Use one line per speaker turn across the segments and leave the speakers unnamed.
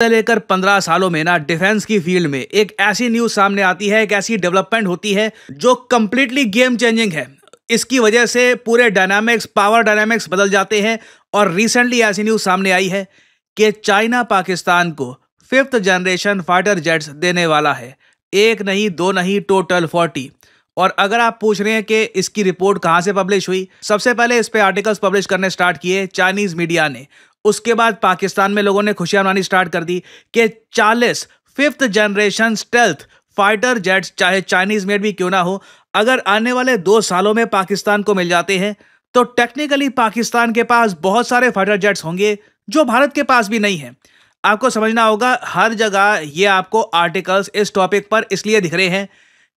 से लेकर 15 सालों में ना डिफेंस की फील्ड में एक ऐसी न्यूज सामने आती है, एक ऐसी डेवलपमेंट होती है जो कंप्लीटली गेम चेंजिंग है। इसकी वजह से पूरे डायनामिक्स, पावर डायनामिक्स बदल जाते हैं। और रिसेंटली ऐसी न्यूज सामने आई है कि चाइना पाकिस्तान को 5th जनरेशन फाइटर जेट्स देने वाला है। एक नहीं, दो नहीं, टोटल 40। और अगर आप पूछ रहे हैं कि इसकी रिपोर्ट कहां से पब्लिश हुई, सबसे पहले इस पे आर्टिकल्स पब्लिश करने स्टार्ट किए चाइनीज मीडिया ने। उसके बाद पाकिस्तान में लोगों ने खुशियां मनानी स्टार्ट कर दी कि 40 5th generation stealth fighter jets, चाहे चाइनीज मेड भी क्यों ना हो, अगर आने वाले 2 सालों में पाकिस्तान को मिल जाते हैं तो टेक्निकली पाकिस्तान के पास बहुत सारे फाइटर जेट्स होंगे जो भारत के पास भी नहीं है। आपको समझना होगा, हर जगह ये आपको आर्टिकल्स इस टॉपिक पर इसलिए दिख रहे हैं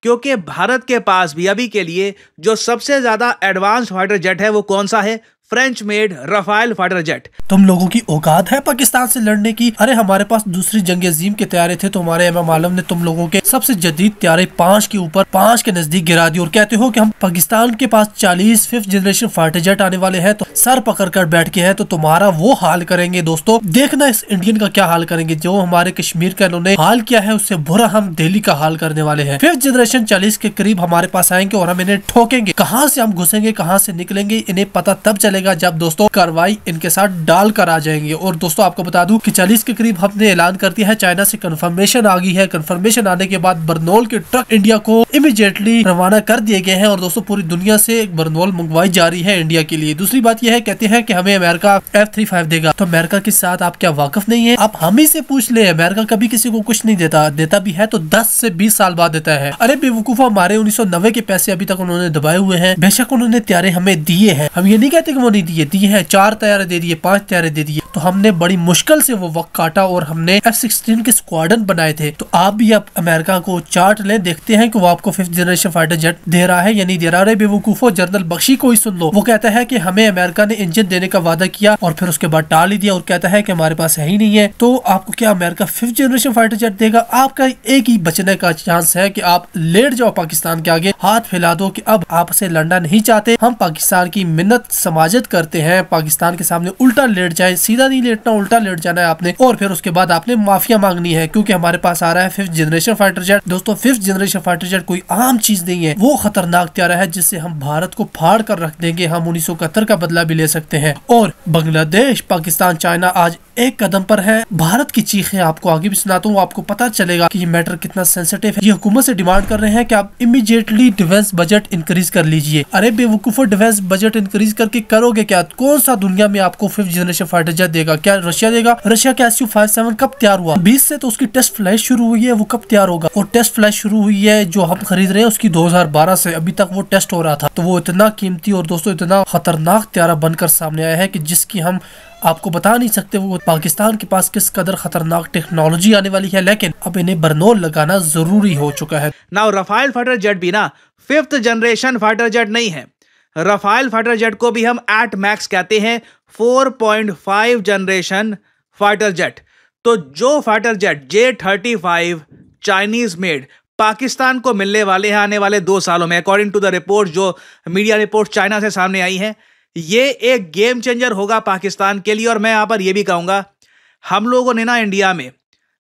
क्योंकि भारत के पास भी अभी के लिए जो सबसे ज्यादा एडवांस फाइटर जेट है वो कौन सा है? French made Rafale fighter jet.
तुम लोगों की औकात है पाकिस्तान से लड़ने की? अरे हमारे पास दूसरी जंग अजीम के तैयारे थे तो हमारे इमाम आलम ने तुम लोगों के सबसे जदीद तैयारे 5 के ऊपर 5 के नजदीक गिरा दी और कहते हो कि हम पाकिस्तान के पास 40 5th जनरेशन फाइटर जेट आने वाले हैं तो सर पकड़ कर बैठ के है तो तुम्हारा वो हाल करेंगे। दोस्तों देखना इस इंडियन का क्या हाल करेंगे। जो हमारे कश्मीर का इन्होंने हाल किया है उससे बुरा हम दिल्ली का हाल करने वाले हैं। 5th जनरेशन 40 के करीब हमारे पास आएंगे और हम इन्हें ठोकेंगे। कहाँ से हम घुसेंगे, कहाँ से निकलेंगे, इन्हें पता तब चलेगा जब दोस्तों कार्रवाई इनके साथ डाल कर आ जाएंगे। और दोस्तों आपको बता दूं कि 40 के करीब हमने ऐलान कर दिया है, चाइना से कंफर्मेशन आ गई है। कंफर्मेशन आने के बाद बर्नोल के ट्रक इंडिया को इमीडिएटली रवाना कर दिए गए हैं और दोस्तों पूरी दुनिया से एक बर्नोल मंगवाई जा रही है इंडिया के लिए। दूसरी बात यह है, कहते हैं कि हमें अमेरिका F-35 देगा, तो अमेरिका के साथ आप क्या वाकिफ नहीं है? आप हम ही से पूछ ले, अमेरिका कभी किसी को कुछ नहीं देता, देता भी है तो 10 से 20 साल बाद देता है। अरे बेवकूफा, हमारे 1990 के पैसे अभी तक उन्होंने दबाए हुए हैं। बेशक उन्होंने त्यारे हमें दिए हैं, हम ये नहीं कहते कि वो नहीं दिए हैं। 4 तैयारे दे दिए, 5 तैयारे दे दिए, तो हमने बड़ी मुश्किल से वो वक्त काटा और हमने F-16 के स्क्वाड्रन बनाए थे। तो आप भी अब अमेरिका को चार्ट ले, देखते हैं कि वो आपको 5th जनरेशन फाइटर जेट दे रहा है या नहीं दे रहा है। बेवकूफो, जनरल बख्शी को ही सुन लो, वो कहता है कि हमें अमेरिका ने इंजन देने का वादा किया और फिर उसके बाद टाल ही दिया और कहता है कि हमारे पास है ही नहीं है। तो आपको क्या America 5th generation fighter jet देगा? आपका एक ही बचने का चांस है कि आप लेट जाओ पाकिस्तान के आगे, हाथ फैला दो कि अब आपसे लड़ना नहीं चाहते, हम पाकिस्तान की मिन्नत समाजत करते हैं, पाकिस्तान के सामने उल्टा लेट जाए। सीधा नहीं लेटना, उल्टा लेट जाना है आपने और फिर उसके बाद आपने माफिया मांगनी है क्योंकि हमारे पास आ रहा है 5th जनरेशन फाइटर जेट। दोस्तों 5th जनरेशन फाइटर जेट कोई आम चीज नहीं है, वो खतरनाक त्यारा है जिससे हम भारत को फाड़ कर रख देंगे। हम 1971 का बदला भी ले सकते हैं। और बांग्लादेश, पाकिस्तान, चाइना आज एक कदम पर है। भारत की चीख है, आपको आगे भी सुनाता हूँ, आपको पता चलेगा कि ये मैटर कितना सेंसिटिव है। ये हुकूमत से डिमांड कर रहे हैं कि आप इमीडिएटली डिफेंस बजट इंक्रीज कर लीजिए। अरे बेवकूफो, डिफेंस बजट इंक्रीज करके करोगे क्या? कौन सा दुनिया में आपको 5th जनरेशन फाइटर जेट देगा? क्या रशिया देगा? रशिया का Su-57 कब तैयार हुआ? 20 से तो उसकी टेस्ट फ्लाइट शुरू हुई है, वो कब तैयार होगा? और टेस्ट फ्लाइट शुरू हुई है जो हम खरीद रहे हैं उसकी 2012 से, अभी तक वो टेस्ट हो रहा था। तो वो इतना कीमती और दोस्तों इतना खतरनाक त्यारा बनकर सामने आया है कि जिसकी हम आपको बता नहीं सकते वो पाकिस्तान के पास किस कदर खतरनाक टेक्नोलॉजी आने वाली है। लेकिन अब इन्हें बर्नोल लगाना जरूरी हो चुका है।
नाउ रफाल फाइटर जेट भी ना 5th जनरेशन फाइटर जेट नहीं है। रफाल फाइटर जेट को भी हम एट मैक्स कहते हैं 4.5 जनरेशन फाइटर जेट। तो जो fighter jet J-35 Chinese made Pakistan को मिलने वाले हैं आने वाले 2 सालों में, अकॉर्डिंग टू द रिपोर्ट जो मीडिया रिपोर्ट चाइना से सामने आई है, ये एक गेम चेंजर होगा पाकिस्तान के लिए। और मैं यहां पर यह भी कहूंगा, हम लोगों ने ना इंडिया में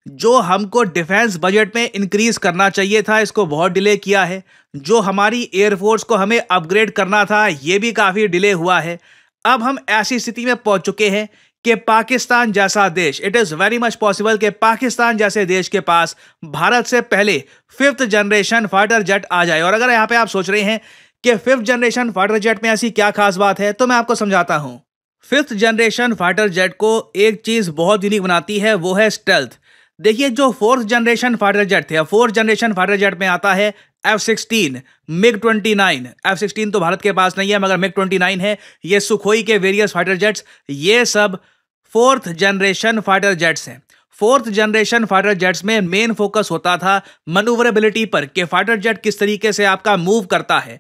जो हमको डिफेंस बजट में इंक्रीज करना चाहिए था, इसको बहुत डिले किया है। जो हमारी एयरफोर्स को हमें अपग्रेड करना था, यह भी काफी डिले हुआ है। अब हम ऐसी स्थिति में पहुंच चुके हैं कि पाकिस्तान जैसा देश, it is very much possible कि पाकिस्तान जैसे देश के पास भारत से पहले 5th जनरेशन फाइटर जेट आ जाए। और अगर यहाँ पे आप सोच रहे हैं कि 5th जनरेशन फाइटर जेट में ऐसी क्या खास बात है, तो मैं आपको समझाता हूं। 5th जनरेशन फाइटर जेट को एक चीज बहुत यूनिक बनाती है, वो है स्टेल्थ। देखिए, जो 4th जनरेशन फाइटर जेट थे, 4th जनरेशन फाइटर जेट में आता है F-16, MiG-29। F-16 तो भारत के पास नहीं है मगर MiG-29 है। ये सुखोई के वेरियस फाइटर जेट्स, ये सब 4th जनरेशन फाइटर जेट्स हैं। 4th जनरेशन फाइटर जेट्स में मेन फोकस होता था मनूवरेबिलिटी पर कि फाइटर जेट किस तरीके से आपका मूव करता है।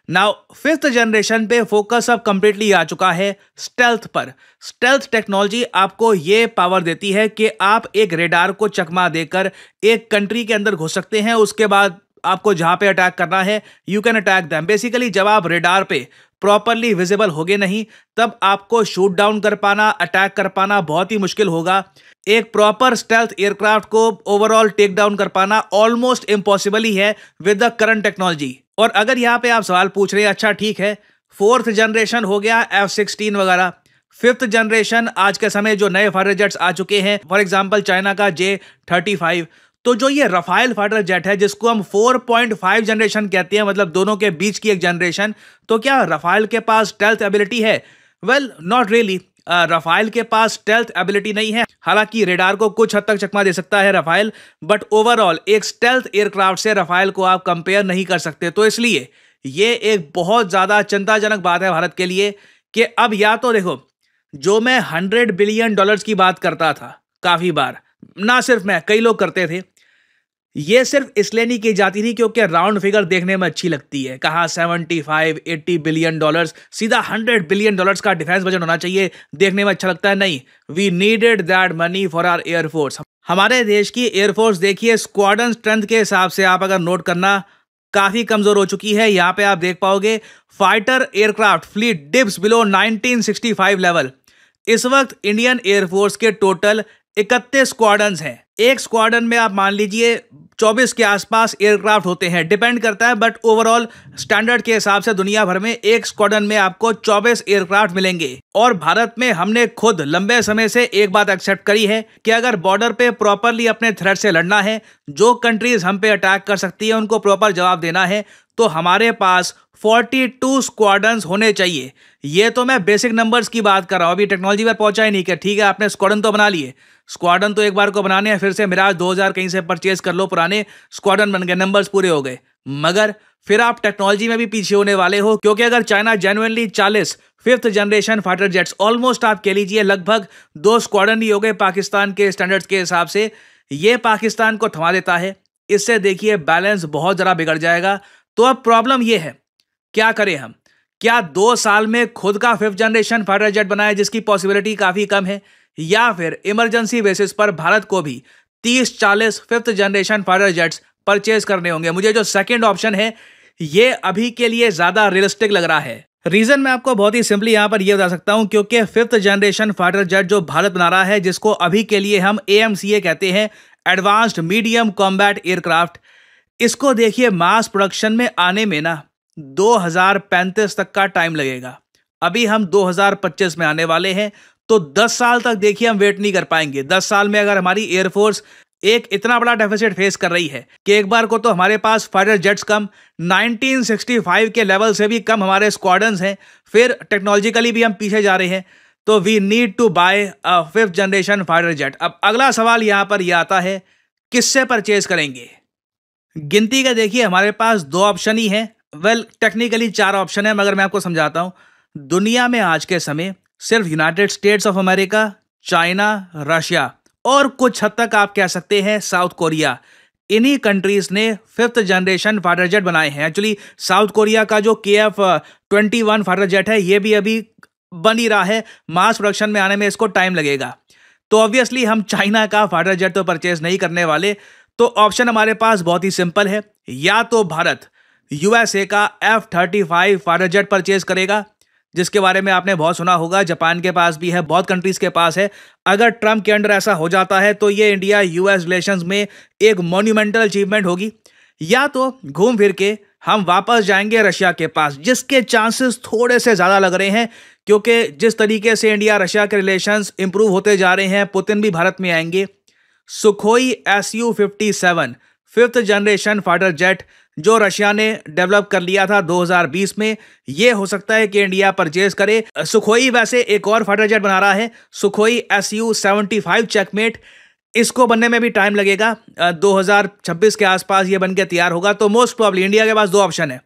नाउ 5th जनरेशन पे फोकस अब कंप्लीटली आ चुका है स्टेल्थ पर। स्टेल्थ टेक्नोलॉजी आपको ये पावर देती है कि आप एक रेडार को चकमा देकर एक कंट्री के अंदर घुस सकते हैं। उसके बाद आपको जहां पे अटैक करना है, you can attack them. Basically जब आप रेडार पे प्रॉपरली विजिबल होगे नहीं, तब आपको शूट डाउन कर पाना, अटैक कर पाना बहुत ही मुश्किल होगा। एक प्रॉपर स्टेल्थ एयरक्राफ्ट को ओवरऑल टेक डाउन कर पाना ऑलमोस्ट इम्पॉसिबल ही है विद द करंट टेक्नोलॉजी। और अगर यहाँ पे आप सवाल पूछ रहे हैं, अच्छा ठीक है, 4th जनरेशन हो गया F-16 वगैरह, 5th जनरेशन आज के समय जो नए फाइटर जेट्स आ चुके हैं, फॉर एग्जांपल चाइना का J-35, तो जो ये रफाइल फाइटर जेट है जिसको हम 4.5 जनरेशन कहते हैं, मतलब दोनों के बीच की एक जनरेशन, तो क्या रफाइल के पास स्टेल्थ एबिलिटी है? Well, not really. रफाइल के पास स्टेल्थ एबिलिटी नहीं है। हालांकि रेडार को कुछ हद तक चकमा दे सकता है रफाइल, बट ओवरऑल एक स्टेल्थ एयरक्राफ्ट से रफाइल को आप कंपेयर नहीं कर सकते। तो इसलिए ये एक बहुत ज्यादा चिंताजनक बात है भारत के लिए कि अब या तो देखो, जो मैं $100 बिलियन की बात करता था काफी बार, ना सिर्फ मैं, कई लोग करते थे, ये सिर्फ इसलिए नहीं की जाती थी क्योंकि राउंड फिगर देखने में अच्छी लगती है। कहा 75-80 बिलियन डॉलर्स, सीधा $100 बिलियन का डिफेंस बजट होना चाहिए, देखने में अच्छा लगता है। नहीं, we needed that money for our air force. हमारे देश की एयरफोर्स देखिए, स्क्वाड्रन स्ट्रेंथ के हिसाब से आप अगर नोट करना, काफी कमजोर हो चुकी है। यहाँ पे आप देख पाओगे fighter aircraft fleet dips below 1965 level. इस वक्त इंडियन एयरफोर्स के टोटल 31 स्क्वाड्रन हैं। एक स्क्वाड्रन में आप मान लीजिए 24 के आसपास एयरक्राफ्ट होते हैं, डिपेंड करता है, बट ओवरऑल स्टैंडर्ड के हिसाब से दुनिया भर में एक स्क्वाड्रन में आपको 24 एयरक्राफ्ट मिलेंगे। और भारत में हमने खुद लंबे समय से एक बात एक्सेप्ट करी है कि अगर बॉर्डर पे प्रॉपरली अपने थ्रेट से लड़ना है, जो कंट्रीज हम पे अटैक कर सकती है उनको प्रॉपर जवाब देना है, तो हमारे पास 42 स्क्वाड्रन्स होने चाहिए। ये तो मैं बेसिक नंबर्स की बात कर रहा हूं, अभी टेक्नोलॉजी पर पहुंचा ही नहीं कि ठीक है आपने स्क्वाड्रन तो बना लिए, स्क्वाड्रन तो एक बार को बनाने हैं, फिर से मिराज 2000 कहीं से परचेज कर लो, पुराने स्क्वाड्रन बन गए, नंबर्स पूरे हो गए। मगर फिर आप टेक्नोलॉजी में भी पीछे होने वाले हो, क्योंकि अगर China genuinely 40 5th generation fighter jets, almost आप कह लीजिए लगभग 2 स्क्वाड्रन ही हो गए पाकिस्तान के स्टैंडर्ड्स के हिसाब से, ये पाकिस्तान को थमा देता है। इससे देखिए बैलेंस बहुत जरा बिगड़ जाएगा। तो अब प्रॉब्लम ये है, क्या करें हम? क्या 2 साल में खुद का 5th जनरेशन फाइटर जेट बनाए, जिसकी पॉसिबिलिटी काफी कम है, या फिर इमरजेंसी बेसिस पर भारत को भी 30-40 5th generation fighter jets purchase करने होंगे? मुझे जो सेकंड ऑप्शन है ये अभी के लिए ज्यादा रियलिस्टिक लग रहा है। रीजन मैं आपको बहुत ही सिंपली यहां पर ये बता सकता हूं, क्योंकि 5th जनरेशन फाइटर जेट जो भारत बना रहा है, जिसको अभी के लिए हम AMCA कहते हैं, एडवांस्ड मीडियम कॉम्बैट एयरक्राफ्ट, इसको देखिए मास प्रोडक्शन में आने में ना 2035 तक का टाइम लगेगा। अभी हम 2025 में आने वाले हैं, तो 10 साल तक देखिए हम वेट नहीं कर पाएंगे। 10 साल में अगर हमारी एयरफोर्स एक इतना बड़ा डेफिसिट फेस कर रही है कि एक बार को तो हमारे पास फाइटर जेट्स कम, 1965 के लेवल से भी कम हमारे स्क्वाड्रन्स हैं, फिर टेक्नोलॉजिकली भी हम पीछे जा रहे हैं, तो we need to buy a 5th generation fighter jet. अब अगला सवाल यहां पर यह आता है, किससे परचेज करेंगे? गिनती का देखिए हमारे पास 2 ऑप्शन ही हैं। वेल, टेक्निकली 4 ऑप्शन है, मगर मैं आपको समझाता हूं। दुनिया में आज के समय सिर्फ United states of America, China, Russia और कुछ हद तक आप कह सकते हैं साउथ कोरिया, इन्हीं कंट्रीज ने 5th जनरेशन फाइटर जेट बनाए हैं। एक्चुअली साउथ कोरिया का जो KF-21 फाइटर जेट है, ये भी अभी बन ही रहा है, मास प्रोडक्शन में आने में इसको टाइम लगेगा। तो ऑब्वियसली हम चाइना का फाइटर जेट तो परचेज नहीं करने वाले। तो ऑप्शन हमारे पास बहुत ही सिंपल है, या तो भारत USA का F-35 फाइटर जेट परचेज करेगा, जिसके बारे में आपने बहुत सुना होगा, जापान के पास भी है, बहुत कंट्रीज के पास है। अगर ट्रम्प के अंडर ऐसा हो जाता है तो ये इंडिया US रिलेशंस में एक मॉन्यूमेंटल अचीवमेंट होगी। या तो घूम फिर के हम वापस जाएंगे रशिया के पास, जिसके चांसेस थोड़े से ज्यादा लग रहे हैं, क्योंकि जिस तरीके से इंडिया रशिया के रिलेशंस इंप्रूव होते जा रहे हैं, पुतिन भी भारत में आएंगे। Sukhoi Su-57 5th generation fighter jet जो रशिया ने डेवलप कर लिया था 2020 में, ये हो सकता है कि इंडिया परचेज करे। सुखोई वैसे एक और फाइटर जेट बना रहा है, सुखोई Su-75 चेकमेट, इसको बनने में भी टाइम लगेगा, 2026 के आसपास ये बन के तैयार होगा। तो मोस्ट प्रॉब्ली इंडिया के पास 2 ऑप्शन है,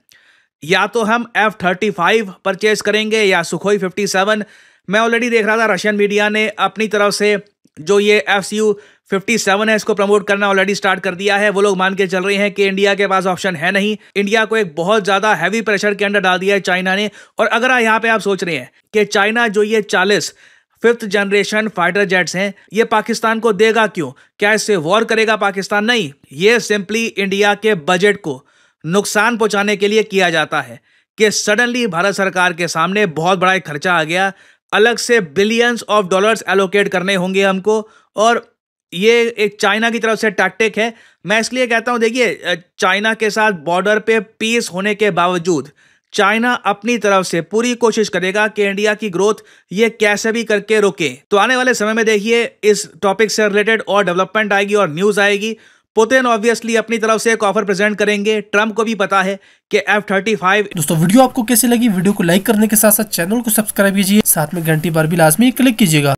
या तो हम F-35 परचेज करेंगे या सुखोई 57। मैं ऑलरेडी देख रहा था रशियन मीडिया ने अपनी तरफ से जो ये Su-57 है इसको प्रमोट करना ऑलरेडी स्टार्ट कर दिया है। वो लोग मान के चल रहे हैं कि इंडिया के पास ऑप्शन है नहीं, इंडिया को एक बहुत ज्यादा हैवी प्रेशर के अंदर डाल दिया है चाइना ने। और अगर यहाँ पे आप सोच रहे हैं कि चाइना जो ये 40 5th जनरेशन फाइटर जेट्स हैं, ये पाकिस्तान को देगा क्यों? क्या इससे वॉर करेगा पाकिस्तान? नहीं, ये सिंपली इंडिया के बजट को नुकसान पहुंचाने के लिए किया जाता है, कि सडनली भारत सरकार के सामने बहुत बड़ा एक खर्चा आ गया, अलग से बिलियंस ऑफ डॉलर्स एलोकेट करने होंगे हमको, और ये एक चाइना की तरफ से टैक्टिक है। मैं इसलिए कहता हूं, देखिए चाइना के साथ बॉर्डर पे पीस होने के बावजूद चाइना अपनी तरफ से पूरी कोशिश करेगा कि इंडिया की ग्रोथ ये कैसे भी करके रोके। तो आने वाले समय में देखिए इस टॉपिक से रिलेटेड और डेवलपमेंट आएगी और न्यूज आएगी। पुतिन ऑब्वियसली अपनी तरफ से एक ऑफर प्रेजेंट करेंगे, ट्रम्प को भी पता है कि F-35।
दोस्तों वीडियो आपको कैसी लगी? वीडियो को लाइक करने के साथ साथ चैनल को सब्सक्राइब कीजिए, साथ में घंटी पर भी लाजमी क्लिक कीजिएगा।